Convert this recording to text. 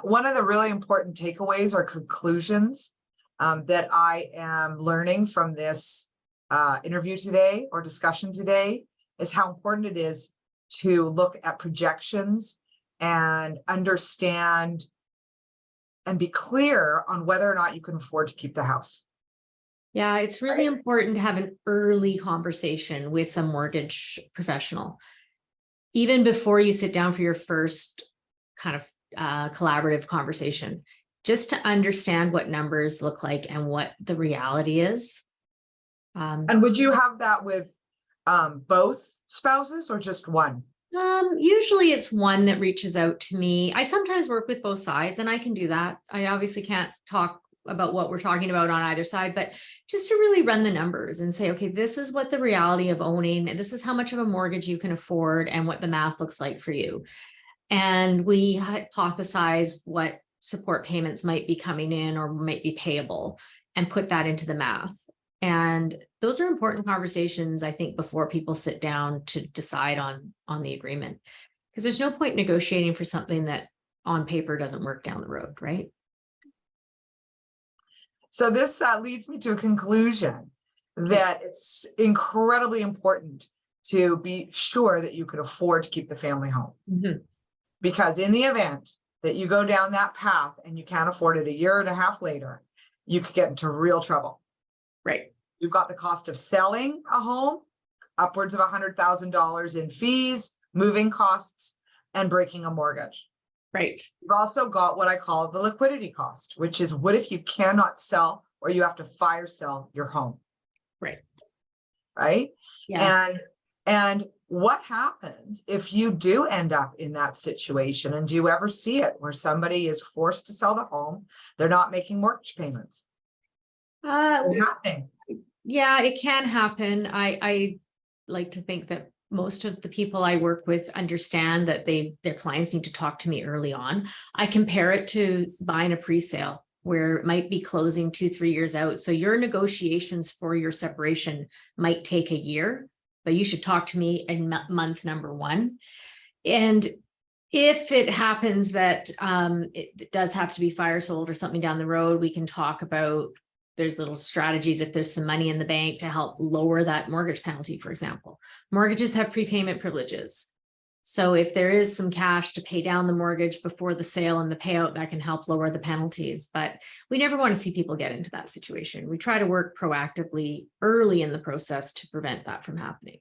One of the really important takeaways or conclusions that I am learning from this interview today or discussion today is how important it is to look at projections and understand and be clear on whether or not you can afford to keep the house. Yeah, it's really important to have an early conversation with a mortgage professional, even before you sit down for your first kind of collaborative conversation, just to understand what numbers look like and what the reality is. And would you have that with both spouses or just one? Usually it's one that reaches out to me. I sometimes work with both sides, and I can do that. I obviously can't talk about what we're talking about on either side, but just to really run the numbers and say, okay, this is what the reality of owning, this is how much of a mortgage you can afford and what the math looks like for you. And we hypothesize what support payments might be coming in or might be payable and put that into the math. And those are important conversations, I think, before people sit down to decide on the agreement, because there's no point negotiating for something that on paper doesn't work down the road, right? So this leads me to a conclusion that it's incredibly important to be sure that you can afford to keep the family home. Mm-hmm. Because in the event that you go down that path and you can't afford it a year and a half later, you could get into real trouble. Right. You've got the cost of selling a home, upwards of $100,000 in fees, moving costs, and breaking a mortgage. Right. You've also got what I call the liquidity cost, which is what if you cannot sell or you have to fire sell your home? Right. Right. Yeah. And what happens if you do end up in that situation? And do you ever see it where somebody is forced to sell the home? They're not making mortgage payments. Is it happening? Yeah, it can happen. I like to think that most of the people I work with understand that their clients need to talk to me early on. I compare it to buying a pre-sale where it might be closing 2-3 years out. So your negotiations for your separation might take a year, but you should talk to me in month number 1. And if it happens that it does have to be fire sold or something down the road, we can talk about, there's little strategies if there's some money in the bank to help lower that mortgage penalty, for example. Mortgages have prepayment privileges. So if there is some cash to pay down the mortgage before the sale and the payout, that can help lower the penalties. But we never want to see people get into that situation. We try to work proactively early in the process to prevent that from happening.